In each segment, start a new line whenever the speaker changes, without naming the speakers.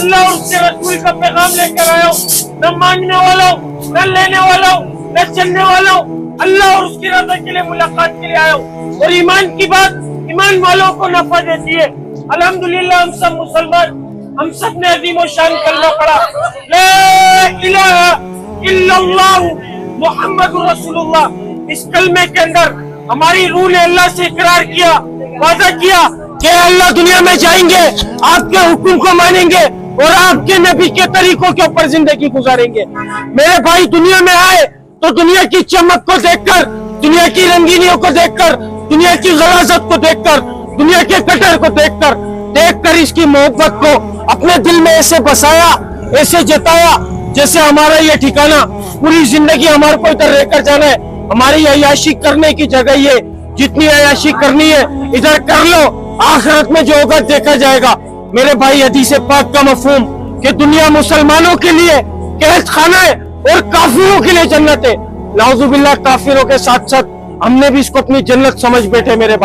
اللہ اور اس کے رسول کا پیغام لے کر آیا ہوں، نہ مانگنے والا ہوں، نہ لینے والا ہوں، نہ چلنے والا ہوں، اللہ اور اس کی رضا کے لیے ملاقات کے لیے آیا ہوں۔ اور ایمان کی بات ایمان والوں کو نفع دیتی ہے۔ الحمدللہ ہم سب مسلمان، ہم سب نے عظیم و شان کلمہ پڑھا، لا الہ الا اللہ محمد رسول اللہ۔ اس کلمے کے اندر ہماری روح نے اللہ سے اقرار کیا، وعدہ کیا کہ اللہ دنیا میں جائیں گے، آپ کے حکم کو مانیں گے اور آپ کے نبی کے طریقوں کے اوپر زندگی گزاریں گے۔ میرے بھائی دنیا میں آئے تو دنیا کی چمک کو دیکھ کر، دنیا کی رنگینیوں کو دیکھ کر، دنیا کی غلاظت کو دیکھ کر، دنیا کے کٹر کو دیکھ کر اس کی محبت کو اپنے دل میں ایسے بسایا، ایسے جتایا جیسے ہمارا یہ ٹھکانہ پوری زندگی ہمارے کو ادھر رہ کر جانا ہے، ہماری عیاشی کرنے کی جگہ یہ، جتنی عیاشی کرنی ہے ادھر کر لو، آخرت میں جو ہوگا دیکھا جائے گا۔ میرے بھائی حدیث پاک کا مفہوم کہ دنیا مسلمانوں کے لیے قید خانہ ہے اور کافروں کے لیے جنت ہے، نعوذ باللہ کافروں کے ساتھ ساتھ ہم نے بھی اس کو اپنی جنت سمجھ بیٹھے۔ میرے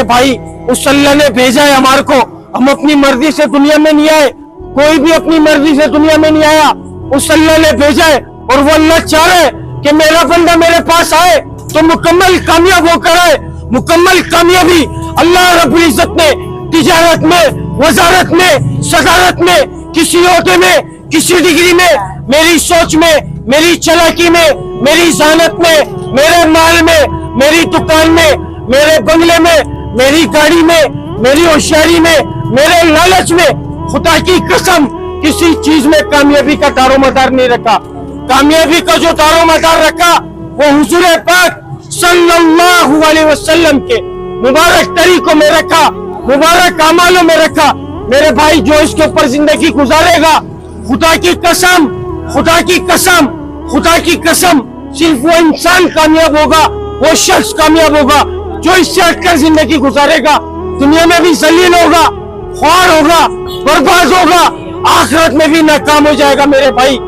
بھائی اس اللہ نے بھیجا ہے ہمارے کو، ہم اپنی مرضی سے دنیا میں نہیں آئے، کوئی بھی اپنی مرضی سے دنیا میں نہیں آیا، اس اللہ نے بھیجا ہے اور وہ اللہ چاہ رہا ہے کہ میرا بندہ میرے پاس آئے تو مکمل کامیاب ہو کر آئے۔ مکمل کامیابی اللہ رب العزت نے تجارت میں، وزارت میں، صدارت میں، کسی عہدے میں، کسی ڈگری میں، میری سوچ میں، میری چلاکی میں، میری ذہانت میں، میرے مال میں، میری دکان میں، میرے بنگلے میں، میری گاڑی میں، میری ہوشیاری میں، میرے لالچ میں، خدا کی قسم کسی چیز میں کامیابی کا دار و مدار نہیں رکھا۔ کامیابی کا جو دار و مدار رکھا وہ حضور پاک صلی اللہ علیہ وسلم کے مبارک طریقوں میں رکھا، مبارک اعمالوں میں رکھا۔ میرے بھائی جو اس کے اوپر زندگی گزارے گا، خدا کی قسم، خدا کی قسم، خدا کی قسم، صرف وہ انسان کامیاب ہوگا، وہ شخص کامیاب ہوگا جو اس سے ہٹ کر زندگی گزارے گا۔ دنیا میں بھی ذلیل ہوگا، خوار ہوگا، برباد ہوگا، آخرت میں بھی ناکام ہو جائے گا۔ میرے بھائی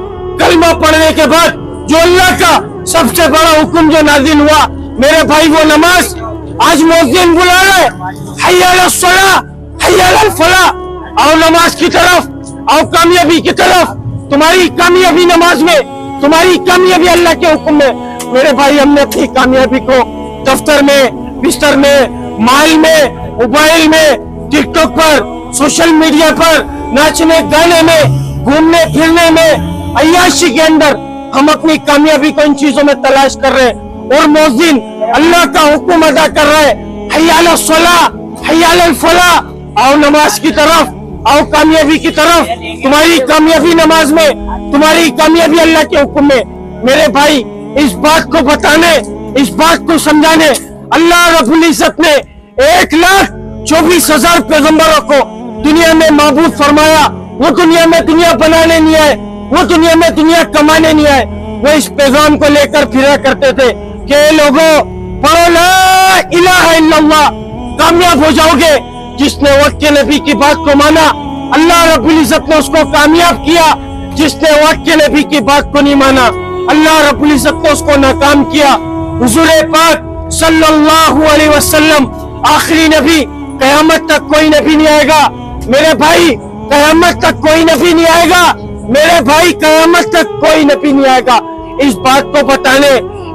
کلمہ پڑھنے کے بعد جو اللہ کا سب سے بڑا حکم جو نازل ہوا، میرے بھائی وہ نماز۔ آج مؤذن بلا رہے حی علی الصلاۃ، حی علی الفلاح، آؤ نماز کی طرف، آؤ کامیابی کی طرف۔ تمہاری کامیابی نماز میں، تمہاری کامیابی اللہ کے حکم میں۔ میرے بھائی ہم نے اپنی کامیابی کو دفتر میں، بستر میں، مال میں، موبائل میں، ٹک ٹاک پر، سوشل میڈیا پر، ناچنے گانے میں، گھومنے پھرنے میں، عیاشی کے اندر ہم اپنی کامیابی کو ان چیزوں میں تلاش کر رہے ہیں۔ اور مؤذن اللہ کا حکم ادا کر رہے حی علی الصلاۃ، حی علی الفلاح، آؤ نماز کی طرف، آؤ کامیابی کی طرف۔ تمہاری کامیابی نماز میں، تمہاری کامیابی اللہ کے حکم میں۔ میرے بھائی اس بات کو بتانے، اس بات کو سمجھانے اللہ رب العزت نے 1,24,000 پیغمبروں کو دنیا میں معبود فرمایا۔ وہ دنیا میں دنیا بنانے نہیں آئے، وہ دنیا میں دنیا کمانے نہیں آئے، وہ اس پیغام کو لے کر پھرا کرتے تھے کہ لوگوں پڑھو لا الہ الا اللہ، کامیاب ہو جاؤ گے۔ جس نے وقت کے نبی کی بات کو مانا اللہ رب العزت نے اس کو کامیاب کیا، جس نے وقت کے نبی کی بات کو نہیں مانا اللہ رب العزت نے اس کو ناکام کیا۔ حضور پاک صلی اللہ علیہ وسلم آخری نبی، قیامت تک کوئی نبی نہیں آئے گا۔ میرے بھائی قیامت تک کوئی نبی نہیں آئے گا، میرے بھائی قیامت تک کوئی نبی نہیں آئے گا۔ اس بات کو بتانے،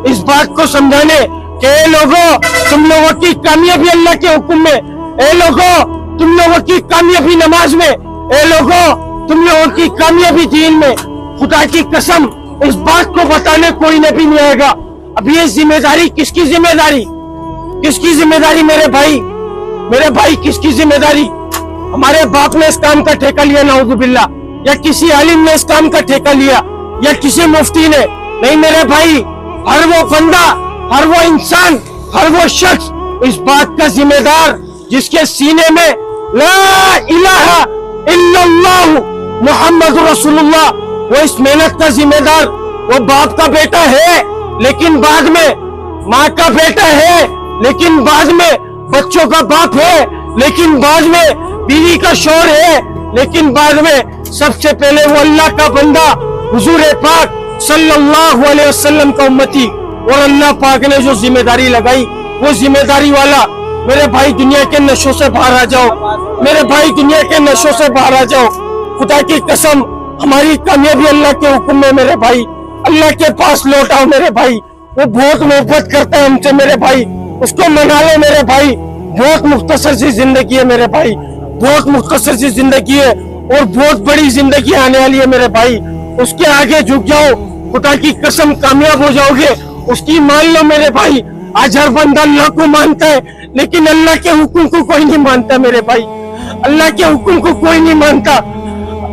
اس بات کو سمجھانے کہ اے لوگوں تم لوگوں کی کامیابی اللہ کے حکم میں، اے لوگوں تم لوگوں کی کامیابی نماز میں، اے لوگوں تم لوگوں کی کامیابی دین میں، خدا کی قسم اس بات کو بتانے کوئی نبی نہیں آئے گا۔ اب یہ ذمہ داری کس کی ذمہ داری؟ کس کی ذمہ داری میرے بھائی کس کی ذمہ داری؟ ہمارے باپ نے اس کام کا ٹھیکہ لیا نعوذ باللہ، یا کسی عالم نے اس کام کا ٹھیکہ لیا، یا کسی مفتی نے؟ نہیں میرے بھائی، ہر وہ بندہ، ہر وہ انسان، ہر وہ شخص اس بات کا ذمہ دار جس کے سینے میں لا الہ الا اللہ محمد رسول اللہ، وہ اس محنت کا ذمہ دار، وہ باپ کا بیٹا ہے لیکن بعد میں، ماں کا بیٹا ہے لیکن بعد میں، بچوں کا باپ ہے لیکن بعد میں، بیوی کا شوہر ہے لیکن بعد میں، سب سے پہلے وہ اللہ کا بندہ حضور پاک صلی اللہ علیہ وسلم کا امتی۔ اور اللہ پاک نے جو ذمہ داری لگائی وہ ذمہ داری والا میرے بھائی دنیا کے نشوں سے باہر آ جاؤ، میرے بھائی دنیا کے نشوں سے باہر آ جاؤ۔ خدا کی قسم ہماری کامیابی اللہ کے حکم میں میرے بھائی، اللہ کے پاس لوٹ آؤ میرے بھائی، وہ بہت محبت کرتا ہے ہم سے میرے بھائی، اس کو منا لو میرے بھائی، بہت مختصر سی زندگی ہے میرے بھائی، بہت مختصر سی زندگی ہے اور بہت بڑی زندگی آنے والی ہے میرے بھائی، اس کے آگے جھک جاؤ، خدا کی قسم کامیاب ہو جاؤ گے، اس کی مان لو میرے بھائی۔ آج ہر بندہ اللہ کو مانتا ہے لیکن اللہ کے حکم کو کوئی نہیں مانتا میرے بھائی، اللہ کے حکم کو کوئی نہیں مانتا۔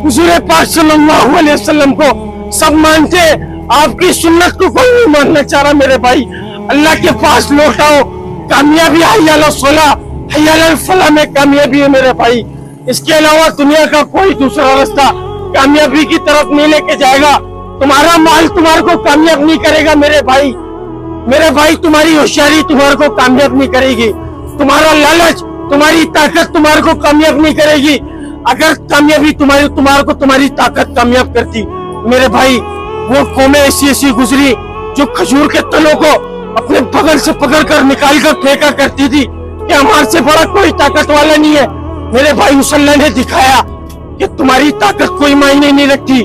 حضور پاک صلی اللہ علیہ وسلم کو سب مانتے ہیں، آپ کی سنت کو کوئی نہیں ماننا چاہ رہا میرے بھائی۔ اللہ کے پاس لوٹاؤ، کامیابی حی علی الصلاح حی علی الفلاح میں کامیابی ہے میرے بھائی۔ اس کے علاوہ دنیا کا کوئی دوسرا راستہ کامیابی کی طرف نہیں لے کے جائے گا۔ تمہارا مال تمہارے کو کامیاب نہیں کرے گا میرے بھائی، میرے بھائی تمہاری ہوشیاری تمہارے کو کامیاب نہیں کرے گی، تمہارا لالچ تمہاری طاقت تمہارے کو کامیاب نہیں کرے گی۔ اگر کامیابی تمہارے کو تمہاری طاقت کامیاب کرتی میرے بھائی، وہ قومیں ایسی گزری جو کھجور کے تنوں کو اپنے بغل سے پکڑ کر نکال کر پھینکا کرتی تھی کہ ہمارے سے بڑا کوئی طاقت والا نہیں ہے۔ میرے بھائی اس اللہ نے دکھایا کہ تمہاری طاقت کوئی معنی نہیں رکھتی،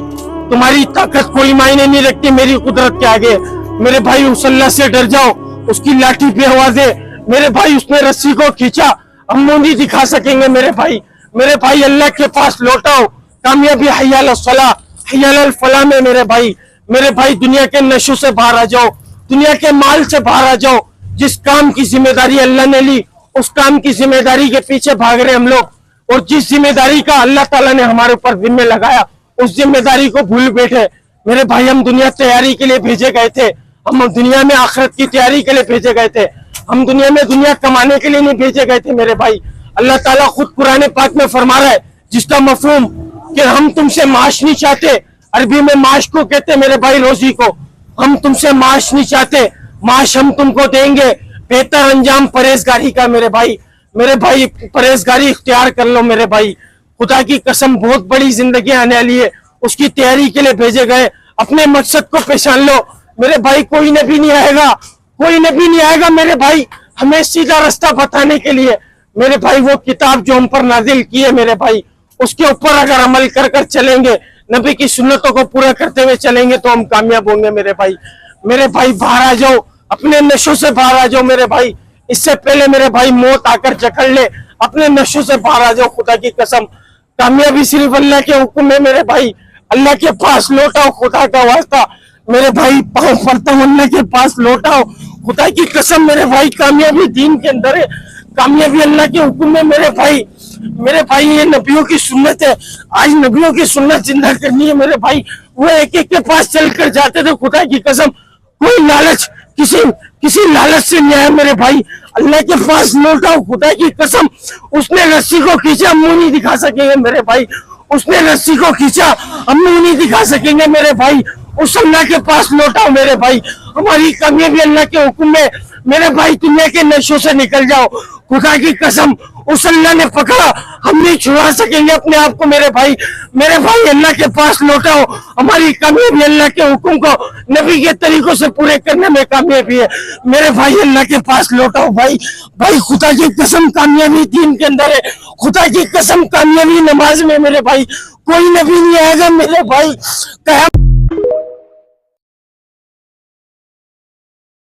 تمہاری طاقت کوئی معنی نہیں رکھتی میری قدرت کے آگے۔ میرے بھائی اس اللہ سے ڈر جاؤ، اس کی لاٹھی بے آواز ہے میرے بھائی، اس نے رسی کو کھینچا، ہم نہیں دکھا سکیں گے میرے بھائی۔ میرے بھائی اللہ کے پاس لوٹاؤ، کامیابی حی علی الصلاح حی علی الفلاح میں میرے بھائی۔ میرے بھائی دنیا کے نشوں سے باہر آ جاؤ، دنیا کے مال سے باہر آ جاؤ۔ جس کام کی ذمہ داری اللہ نے لی اس کام کی ذمہ داری کے پیچھے بھاگ رہے ہم لوگ، اور جس ذمہ داری کا اللہ تعالیٰ نے ہمارے اوپر ذمہ لگایا اس ذمہ داری کو بھول بیٹھے۔ میرے بھائی ہم دنیا تیاری کے لیے بھیجے گئے تھے، ہم دنیا میں آخرت کی تیاری کے لیے بھیجے گئے تھے، ہم دنیا میں دنیا کمانے کے لیے نہیں بھیجے گئے تھے میرے بھائی۔ اللہ تعالیٰ خود قرآن پاک میں فرما رہا ہے جس کا مفہوم کہ ہم تم سے معاش نہیں چاہتے، عربی میں معاش کو کہتے میرے بھائی روزی کو، ہم تم سے معاش نہیں چاہتے، معاش ہم تم کو دیں گے، بہتر انجام پرہیزگاری کا میرے بھائی۔ میرے بھائی پرہیزگاری اختیار کر لو میرے بھائی، خدا کی قسم بہت بڑی زندگی آنے والی ہے، اس کی تیاری کے لیے بھیجے گئے، اپنے مقصد کو پہچان لو میرے بھائی۔ کوئی نبی نہیں آئے گا، کوئی نبی نہیں آئے گا میرے بھائی ہمیں سیدھا رستہ بتانے کے لیے میرے بھائی۔ وہ کتاب جو ہم پر نازل کی ہے میرے بھائی، اس کے اوپر اگر عمل کر چلیں گے، نبی کی سنتوں کو پورا کرتے ہوئے چلیں گے تو ہم کامیاب ہوں گے میرے بھائی۔ میرے بھائی باہر آ جاؤ، اپنے نشوں سے باہر آ جاؤ میرے بھائی، اس سے پہلے میرے بھائی موت آ کر جکڑ لے، اپنے نشوں سے باہر آ جاؤ۔ خدا کی قسم کامیابی صرف اللہ کے حکم میں میرے بھائی، اللہ کے پاس لوٹاؤ، خدا کا واسطہ میرے بھائی پاؤں پڑتا ہوں، اللہ کے پاس لوٹاؤ، خدا کی قسم میرے بھائی کامیابی دین کے اندر ہے، کامیابی اللہ کے حکم میں میرے بھائی۔ میرے بھائی یہ نبیوں کی سنت ہے، آج نبیوں کی سنت زندہ کرنی ہے میرے بھائی۔ وہ ایک ایک کے پاس چل کر جاتے تھے، خدا کی قسم کوئی لالچ کسی لالچ سے نہیں آیا میرے بھائی، اللہ کے پاس لوٹاؤ، خدا کی قسم اس نے رسی کو کھینچا، ہم منہ نہیں دکھا سکیں گے میرے بھائی، اس نے رسی کو کھینچا، ہم منہ نہیں دکھا سکیں گے میرے بھائی، اس اللہ کے پاس لوٹاؤ میرے بھائی۔ ہماری کامیابی اللہ کے حکم میں میرے بھائی، دنیا کے نشوں سے نکل جاؤ، خدا کی قسم اس اللہ نے پکڑا، ہم نہیں چھڑا سکیں گے اپنے آپ کو میرے بھائی۔ میرے بھائی اللہ کے پاس لوٹاؤ، ہماری کامیابی اللہ کے حکم کو نبی کے طریقوں سے پورے کرنے میں کامیابی ہے میرے بھائی، اللہ کے پاس لوٹاؤ بھائی۔ بھائی خدا کی قسم کامیابی دین کے اندر ہے، خدا کی قسم کامیابی نماز میں میرے بھائی، کوئی نبی نہیں آئے گا میرے بھائی۔